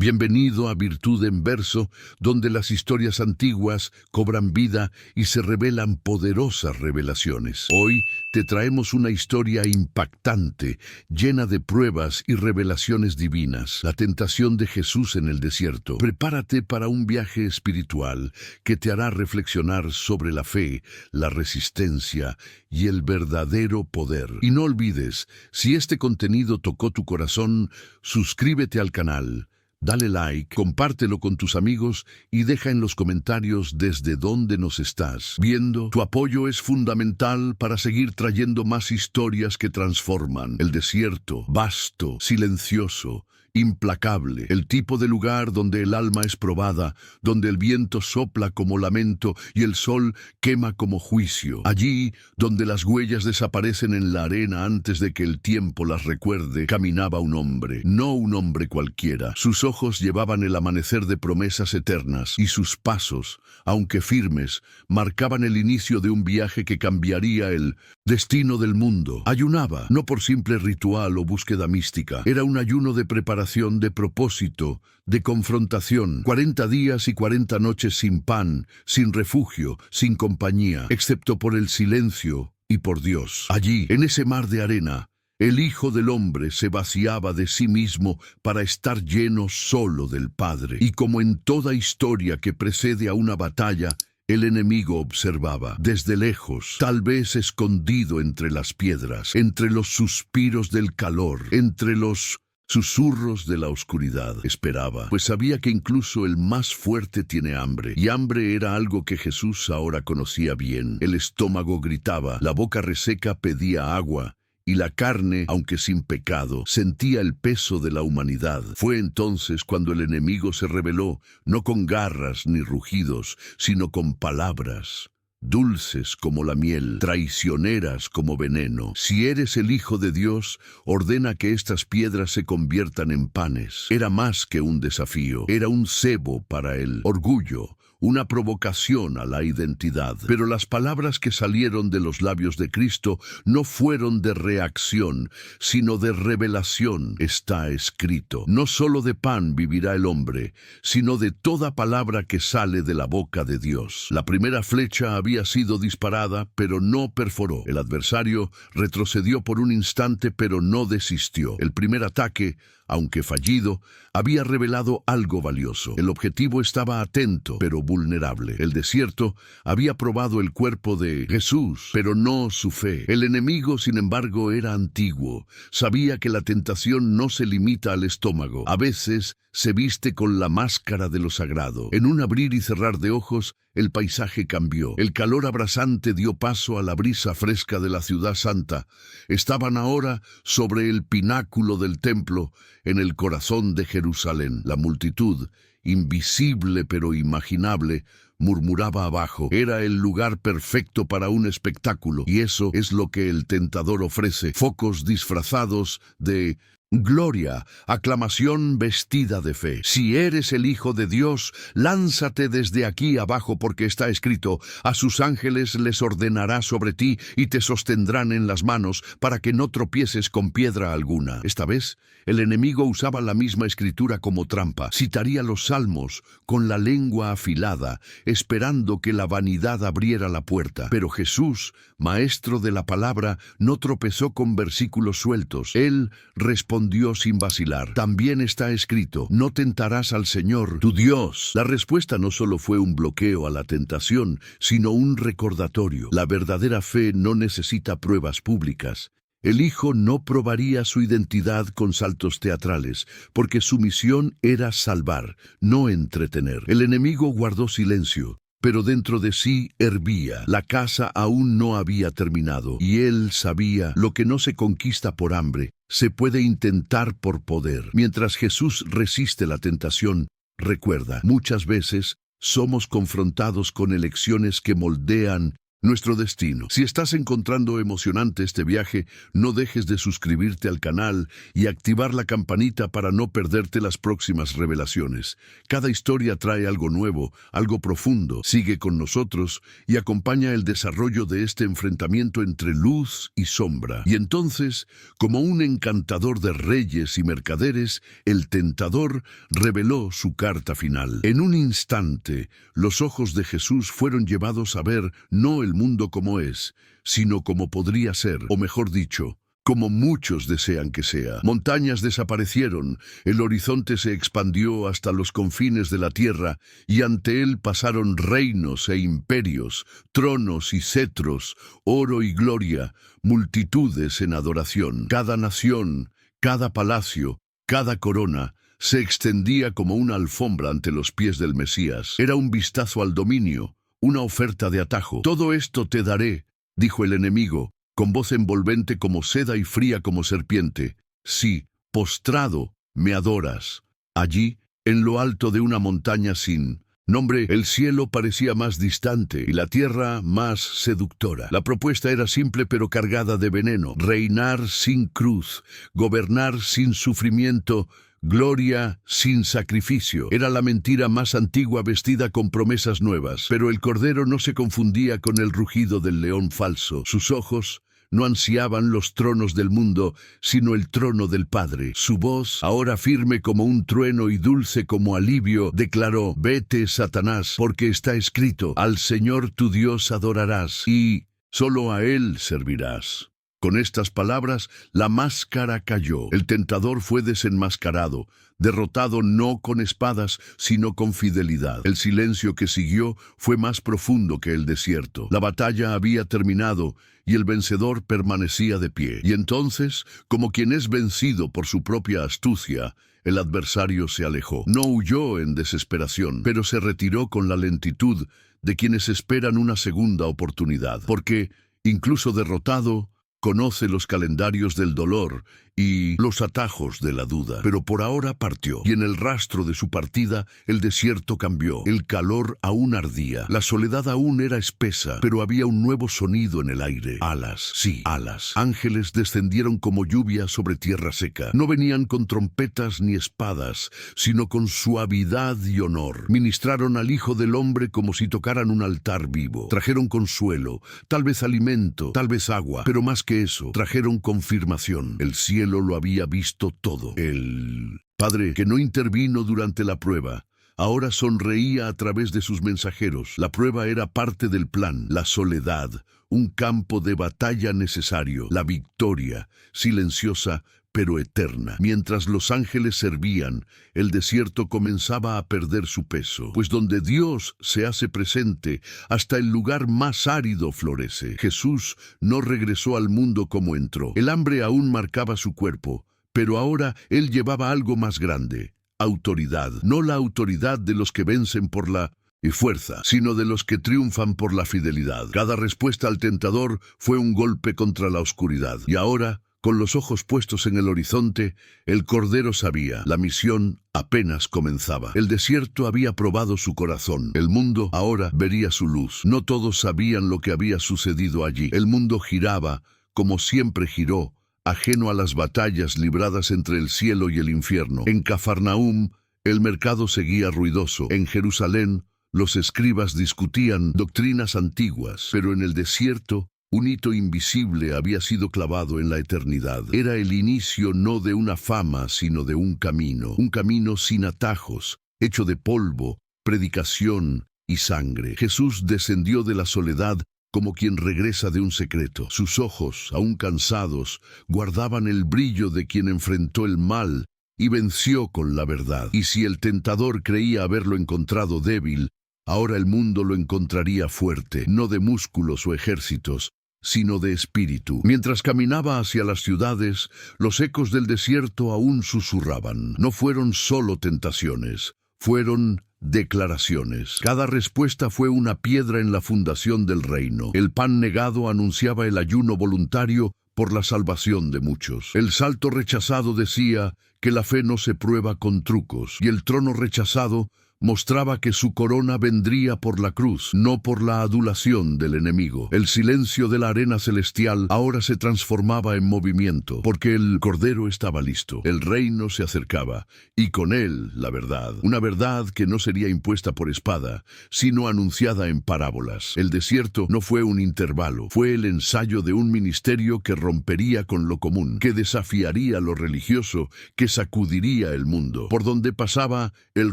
Bienvenido a Virtud en Verso, donde las historias antiguas cobran vida y se revelan poderosas revelaciones. Hoy te traemos una historia impactante, llena de pruebas y revelaciones divinas. La tentación de Jesús en el desierto. Prepárate para un viaje espiritual que te hará reflexionar sobre la fe, la resistencia y el verdadero poder. Y no olvides, si este contenido tocó tu corazón, suscríbete al canal. Dale like, compártelo con tus amigos y deja en los comentarios desde dónde nos estás viendo. Tu apoyo es fundamental para seguir trayendo más historias que transforman. El desierto, vasto, silencioso, implacable, el tipo de lugar donde el alma es probada, donde el viento sopla como lamento y el sol quema como juicio. Allí, donde las huellas desaparecen en la arena antes de que el tiempo las recuerde, caminaba un hombre, no un hombre cualquiera. Sus ojos llevaban el amanecer de promesas eternas y sus pasos, aunque firmes, marcaban el inicio de un viaje que cambiaría el destino del mundo. Ayunaba, no por simple ritual o búsqueda mística, era un ayuno de preparación, de propósito, de confrontación. 40 días y 40 noches sin pan, sin refugio, sin compañía, excepto por el silencio y por Dios. Allí, en ese mar de arena, el Hijo del Hombre se vaciaba de sí mismo para estar lleno solo del Padre. Y como en toda historia que precede a una batalla, el enemigo observaba, desde lejos, tal vez escondido entre las piedras, entre los suspiros del calor, entre los susurros de la oscuridad. Esperaba, pues sabía que incluso el más fuerte tiene hambre, y hambre era algo que Jesús ahora conocía bien. El estómago gritaba, la boca reseca pedía agua, y la carne, aunque sin pecado, sentía el peso de la humanidad. Fue entonces cuando el enemigo se rebeló, no con garras ni rugidos, sino con palabras, dulces como la miel, traicioneras como veneno. Si eres el Hijo de Dios, ordena que estas piedras se conviertan en panes. Era más que un desafío, era un cebo para el orgullo, una provocación a la identidad. Pero las palabras que salieron de los labios de Cristo no fueron de reacción, sino de revelación. Está escrito: no solo de pan vivirá el hombre, sino de toda palabra que sale de la boca de Dios. La primera flecha había sido disparada, pero no perforó. El adversario retrocedió por un instante, pero no desistió. El primer ataque, aunque fallido, había revelado algo valioso. El objetivo estaba atento, pero vulnerable. El desierto había probado el cuerpo de Jesús, pero no su fe. El enemigo, sin embargo, era antiguo. Sabía que la tentación no se limita al estómago. A veces se viste con la máscara de lo sagrado. En un abrir y cerrar de ojos, el paisaje cambió. El calor abrasante dio paso a la brisa fresca de la ciudad santa. Estaban ahora sobre el pináculo del templo, en el corazón de Jerusalén. La multitud, invisible pero imaginable, murmuraba abajo. Era el lugar perfecto para un espectáculo, y eso es lo que el tentador ofrece: focos disfrazados de gloria, aclamación vestida de fe. Si eres el Hijo de Dios, lánzate desde aquí abajo, porque está escrito: a sus ángeles les ordenará sobre ti y te sostendrán en las manos para que no tropieces con piedra alguna. Esta vez, el enemigo usaba la misma escritura como trampa. Citaría los salmos con la lengua afilada, esperando que la vanidad abriera la puerta. Pero Jesús, maestro de la palabra, no tropezó con versículos sueltos. Él respondió sin vacilar: también está escrito, no tentarás al Señor, tu Dios. La respuesta no solo fue un bloqueo a la tentación, sino un recordatorio. La verdadera fe no necesita pruebas públicas. El Hijo no probaría su identidad con saltos teatrales, porque su misión era salvar, no entretener. El enemigo guardó silencio, pero dentro de sí hervía. La caza aún no había terminado, y él sabía: lo que no se conquista por hambre, se puede intentar por poder. Mientras Jesús resiste la tentación, recuerda, muchas veces somos confrontados con elecciones que moldean nuestro destino. Si estás encontrando emocionante este viaje, no dejes de suscribirte al canal y activar la campanita para no perderte las próximas revelaciones. Cada historia trae algo nuevo, algo profundo. Sigue con nosotros y acompaña el desarrollo de este enfrentamiento entre luz y sombra. Y entonces, como un encantador de reyes y mercaderes, el tentador reveló su carta final. En un instante, los ojos de Jesús fueron llevados a ver no el mundo como es, sino como podría ser, o mejor dicho, como muchos desean que sea. Montañas desaparecieron, el horizonte se expandió hasta los confines de la tierra, y ante él pasaron reinos e imperios, tronos y cetros, oro y gloria, multitudes en adoración. Cada nación, cada palacio, cada corona, se extendía como una alfombra ante los pies del Mesías. Era un vistazo al dominio, una oferta de atajo. «Todo esto te daré», dijo el enemigo, con voz envolvente como seda y fría como serpiente. «Sí, postrado, me adoras». Allí, en lo alto de una montaña sin nombre, el cielo parecía más distante y la tierra más seductora. La propuesta era simple pero cargada de veneno: reinar sin cruz, gobernar sin sufrimiento, gloria sin sacrificio. Era la mentira más antigua vestida con promesas nuevas. Pero el Cordero no se confundía con el rugido del león falso. Sus ojos no ansiaban los tronos del mundo, sino el trono del Padre. Su voz, ahora firme como un trueno y dulce como alivio, declaró: «Vete, Satanás, porque está escrito, al Señor tu Dios adorarás, y solo a Él servirás». Con estas palabras, la máscara cayó. El tentador fue desenmascarado, derrotado no con espadas, sino con fidelidad. El silencio que siguió fue más profundo que el desierto. La batalla había terminado y el vencedor permanecía de pie. Y entonces, como quien es vencido por su propia astucia, el adversario se alejó. No huyó en desesperación, pero se retiró con la lentitud de quienes esperan una segunda oportunidad. Porque, incluso derrotado, conoce los calendarios del dolor y los atajos de la duda. Pero por ahora partió, y en el rastro de su partida el desierto cambió. El calor aún ardía, la soledad aún era espesa, pero había un nuevo sonido en el aire. Alas, sí, alas. Ángeles descendieron como lluvia sobre tierra seca. No venían con trompetas ni espadas, sino con suavidad y honor. Ministraron al Hijo del Hombre como si tocaran un altar vivo. Trajeron consuelo, tal vez alimento, tal vez agua, pero más que eso, trajeron confirmación. El cielo lo había visto todo. El Padre, que no intervino durante la prueba, ahora sonreía a través de sus mensajeros. La prueba era parte del plan. La soledad, un campo de batalla necesario. La victoria, silenciosa pero eterna. Mientras los ángeles servían, el desierto comenzaba a perder su peso, pues donde Dios se hace presente, hasta el lugar más árido florece. Jesús no regresó al mundo como entró. El hambre aún marcaba su cuerpo, pero ahora él llevaba algo más grande: autoridad. No la autoridad de los que vencen por la fuerza, sino de los que triunfan por la fidelidad. Cada respuesta al tentador fue un golpe contra la oscuridad. Y ahora, con los ojos puestos en el horizonte, el Cordero sabía: la misión apenas comenzaba. El desierto había probado su corazón. El mundo ahora vería su luz. No todos sabían lo que había sucedido allí. El mundo giraba, como siempre giró, ajeno a las batallas libradas entre el cielo y el infierno. En Cafarnaúm, el mercado seguía ruidoso. En Jerusalén, los escribas discutían doctrinas antiguas. Pero en el desierto, un hito invisible había sido clavado en la eternidad. Era el inicio no de una fama, sino de un camino sin atajos, hecho de polvo, predicación y sangre. Jesús descendió de la soledad como quien regresa de un secreto. Sus ojos, aún cansados, guardaban el brillo de quien enfrentó el mal y venció con la verdad. Y si el tentador creía haberlo encontrado débil, ahora el mundo lo encontraría fuerte, no de músculos o ejércitos, sino de espíritu. Mientras caminaba hacia las ciudades, los ecos del desierto aún susurraban. No fueron solo tentaciones, fueron declaraciones. Cada respuesta fue una piedra en la fundación del reino. El pan negado anunciaba el ayuno voluntario por la salvación de muchos. El salto rechazado decía que la fe no se prueba con trucos, y el trono rechazado mostraba que su corona vendría por la cruz, no por la adulación del enemigo. El silencio de la arena celestial ahora se transformaba en movimiento, porque el Cordero estaba listo. El reino se acercaba, y con él la verdad. Una verdad que no sería impuesta por espada, sino anunciada en parábolas. El desierto no fue un intervalo, fue el ensayo de un ministerio que rompería con lo común, que desafiaría lo religioso, que sacudiría el mundo. Por donde pasaba, el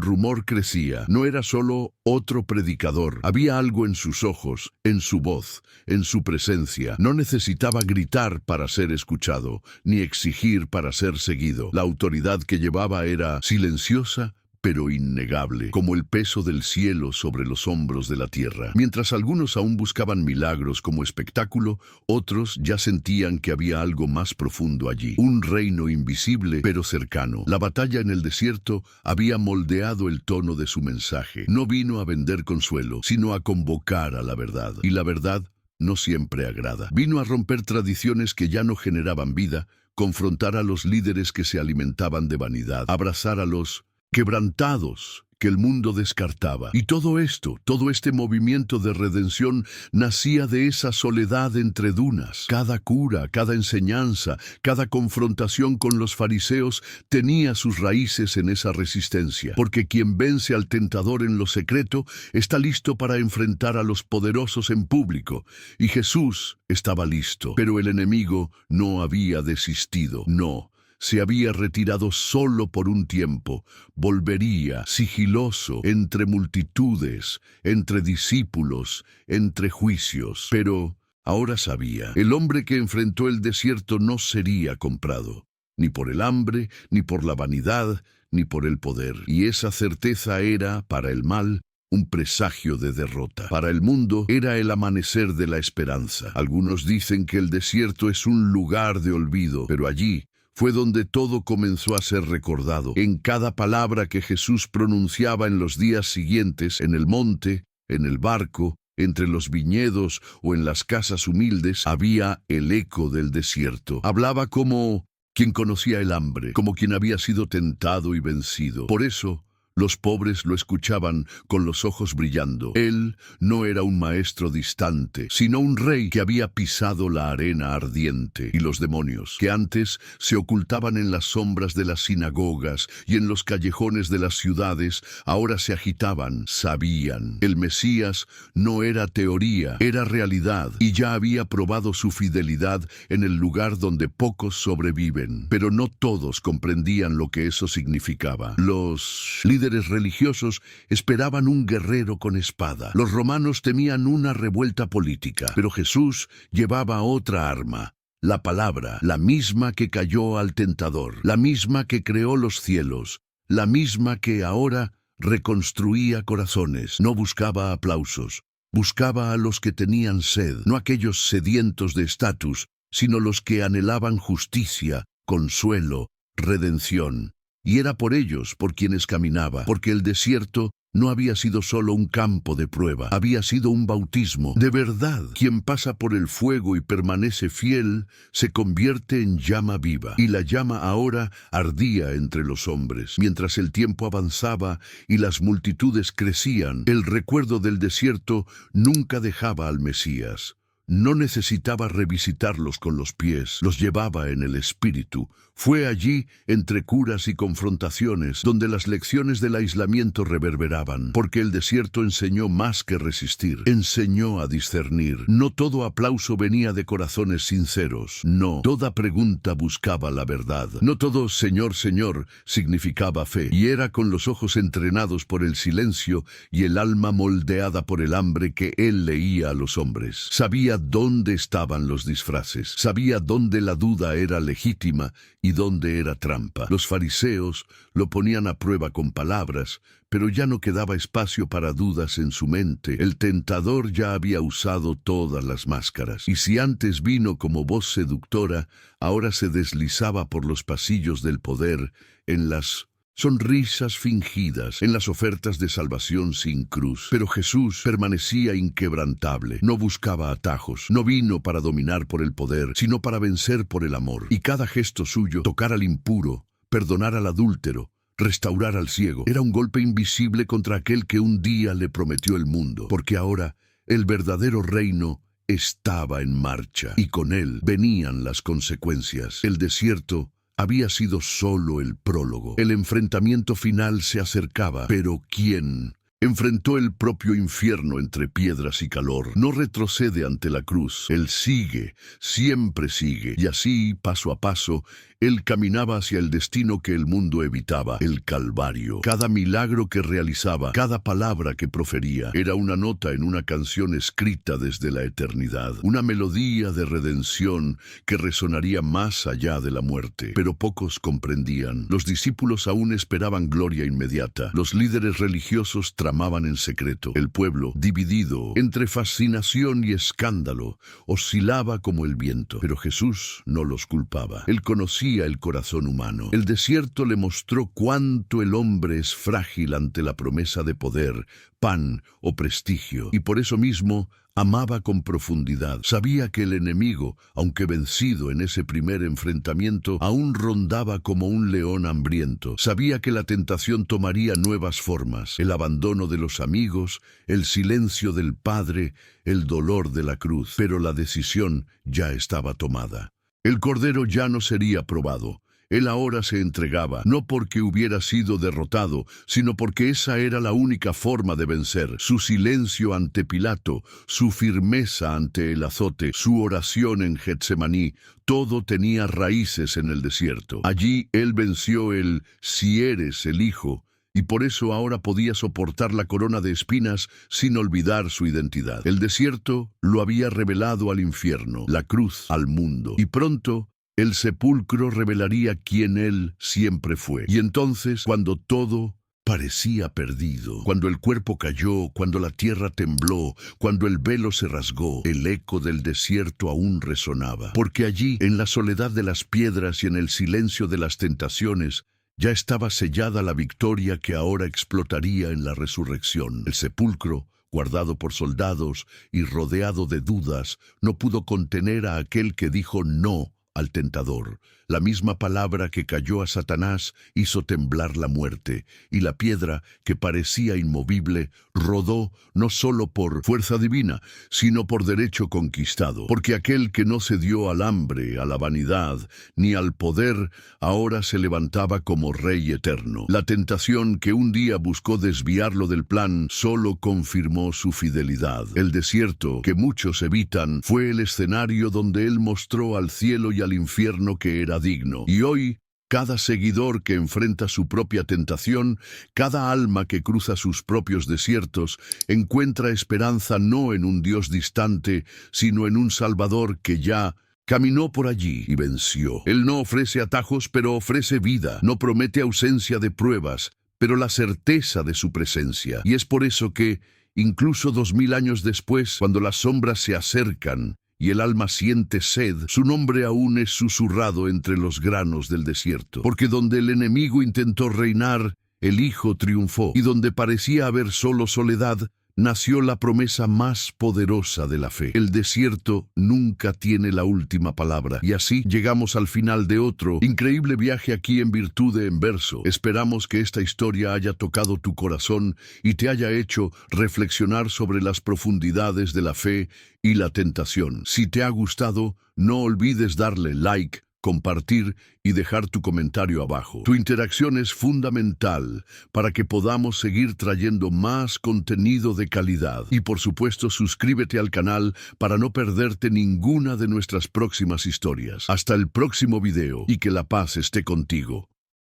rumor crecía. No era solo otro predicador. Había algo en sus ojos, en su voz, en su presencia. No necesitaba gritar para ser escuchado, ni exigir para ser seguido. La autoridad que llevaba era silenciosa, pero innegable, como el peso del cielo sobre los hombros de la tierra. Mientras algunos aún buscaban milagros como espectáculo, otros ya sentían que había algo más profundo allí. Un reino invisible, pero cercano. La batalla en el desierto había moldeado el tono de su mensaje. No vino a vender consuelo, sino a convocar a la verdad. Y la verdad no siempre agrada. Vino a romper tradiciones que ya no generaban vida, confrontar a los líderes que se alimentaban de vanidad, abrazar a los quebrantados que el mundo descartaba. Y todo este movimiento de redención nacía de esa soledad entre dunas. Cada cura, cada enseñanza, cada confrontación con los fariseos tenía sus raíces en esa resistencia. Porque quien vence al tentador en lo secreto está listo para enfrentar a los poderosos en público. Y Jesús estaba listo. Pero el enemigo no había desistido. No. Se había retirado solo por un tiempo, volvería sigiloso entre multitudes, entre discípulos, entre juicios. Pero ahora sabía, el hombre que enfrentó el desierto no sería comprado, ni por el hambre, ni por la vanidad, ni por el poder. Y esa certeza era, para el mal, un presagio de derrota. Para el mundo era el amanecer de la esperanza. Algunos dicen que el desierto es un lugar de olvido, pero allí fue donde todo comenzó a ser recordado. En cada palabra que Jesús pronunciaba en los días siguientes, en el monte, en el barco, entre los viñedos o en las casas humildes, había el eco del desierto. Hablaba como quien conocía el hambre, como quien había sido tentado y vencido. Por eso, los pobres lo escuchaban con los ojos brillando. Él no era un maestro distante, sino un rey que había pisado la arena ardiente. Y los demonios, que antes se ocultaban en las sombras de las sinagogas y en los callejones de las ciudades, ahora se agitaban, sabían. El Mesías no era teoría, era realidad, y ya había probado su fidelidad en el lugar donde pocos sobreviven. Pero no todos comprendían lo que eso significaba. Los líderes religiosos esperaban un guerrero con espada. Los romanos temían una revuelta política, pero Jesús llevaba otra arma. La palabra, la misma que cayó al tentador, la misma que creó los cielos, la misma que ahora reconstruía corazones. No buscaba aplausos, buscaba a los que tenían sed, no aquellos sedientos de estatus, sino los que anhelaban justicia, consuelo, redención. Y era por ellos por quienes caminaba, porque el desierto no había sido solo un campo de prueba, había sido un bautismo. De verdad, quien pasa por el fuego y permanece fiel, se convierte en llama viva. Y la llama ahora ardía entre los hombres. Mientras el tiempo avanzaba y las multitudes crecían, el recuerdo del desierto nunca dejaba al Mesías. No necesitaba revisitarlos con los pies, los llevaba en el espíritu. Fue allí, entre curas y confrontaciones, donde las lecciones del aislamiento reverberaban, porque el desierto enseñó más que resistir, enseñó a discernir. No todo aplauso venía de corazones sinceros, no, toda pregunta buscaba la verdad. No todo Señor, Señor significaba fe, y era con los ojos entrenados por el silencio y el alma moldeada por el hambre que él leía a los hombres. Sabía dónde estaban los disfraces, sabía dónde la duda era legítima y dónde era trampa. Los fariseos lo ponían a prueba con palabras, pero ya no quedaba espacio para dudas en su mente. El tentador ya había usado todas las máscaras, y si antes vino como voz seductora, ahora se deslizaba por los pasillos del poder, en las sonrisas fingidas, en las ofertas de salvación sin cruz. Pero Jesús permanecía inquebrantable, no buscaba atajos, no vino para dominar por el poder, sino para vencer por el amor. Y cada gesto suyo, tocar al impuro, perdonar al adúltero, restaurar al ciego. Era un golpe invisible contra aquel que un día le prometió el mundo, porque ahora el verdadero reino estaba en marcha, y con él venían las consecuencias. El desierto había sido solo el prólogo. El enfrentamiento final se acercaba, pero ¿quién enfrentó el propio infierno entre piedras y calor? No retrocede ante la cruz. Él sigue, siempre sigue. Y así, paso a paso, él caminaba hacia el destino que el mundo evitaba, el Calvario. Cada milagro que realizaba, cada palabra que profería, era una nota en una canción escrita desde la eternidad. Una melodía de redención que resonaría más allá de la muerte. Pero pocos comprendían. Los discípulos aún esperaban gloria inmediata. Los líderes religiosos tramaban en secreto. El pueblo, dividido entre fascinación y escándalo, oscilaba como el viento. Pero Jesús no los culpaba. Él conocía el corazón humano. El desierto le mostró cuánto el hombre es frágil ante la promesa de poder, pan o prestigio, y por eso mismo amaba con profundidad. Sabía que el enemigo, aunque vencido en ese primer enfrentamiento, aún rondaba como un león hambriento. Sabía que la tentación tomaría nuevas formas: el abandono de los amigos, el silencio del Padre, el dolor de la cruz. Pero la decisión ya estaba tomada. El Cordero ya no sería probado. Él ahora se entregaba, no porque hubiera sido derrotado, sino porque esa era la única forma de vencer. Su silencio ante Pilato, su firmeza ante el azote, su oración en Getsemaní, todo tenía raíces en el desierto. Allí él venció el «si eres el Hijo», y por eso ahora podía soportar la corona de espinas sin olvidar su identidad. El desierto lo había revelado al infierno, la cruz al mundo, y pronto el sepulcro revelaría quién él siempre fue. Y entonces, cuando todo parecía perdido, cuando el cuerpo cayó, cuando la tierra tembló, cuando el velo se rasgó, el eco del desierto aún resonaba. Porque allí, en la soledad de las piedras y en el silencio de las tentaciones, ya estaba sellada la victoria que ahora explotaría en la resurrección. El sepulcro, guardado por soldados y rodeado de dudas, no pudo contener a aquel que dijo no al tentador. La misma palabra que cayó a Satanás hizo temblar la muerte, y la piedra, que parecía inmovible, rodó no solo por fuerza divina, sino por derecho conquistado. Porque aquel que no cedió al hambre, a la vanidad, ni al poder, ahora se levantaba como Rey eterno. La tentación que un día buscó desviarlo del plan solo confirmó su fidelidad. El desierto, que muchos evitan, fue el escenario donde él mostró al cielo y al infierno que era digno. Y hoy, cada seguidor que enfrenta su propia tentación, cada alma que cruza sus propios desiertos, encuentra esperanza no en un Dios distante, sino en un Salvador que ya caminó por allí y venció. Él no ofrece atajos, pero ofrece vida. No promete ausencia de pruebas, pero la certeza de su presencia. Y es por eso que, incluso 2000 años después, cuando las sombras se acercan y el alma siente sed, su nombre aún es susurrado entre los granos del desierto. Porque donde el enemigo intentó reinar, el Hijo triunfó, y donde parecía haber solo soledad, nació la promesa más poderosa de la fe. El desierto nunca tiene la última palabra. Y así llegamos al final de otro increíble viaje aquí en Virtud de en Verso. Esperamos que esta historia haya tocado tu corazón y te haya hecho reflexionar sobre las profundidades de la fe y la tentación. Si te ha gustado, no olvides darle like, compartir y dejar tu comentario abajo. Tu interacción es fundamental para que podamos seguir trayendo más contenido de calidad. Y por supuesto, suscríbete al canal para no perderte ninguna de nuestras próximas historias. Hasta el próximo video y que la paz esté contigo.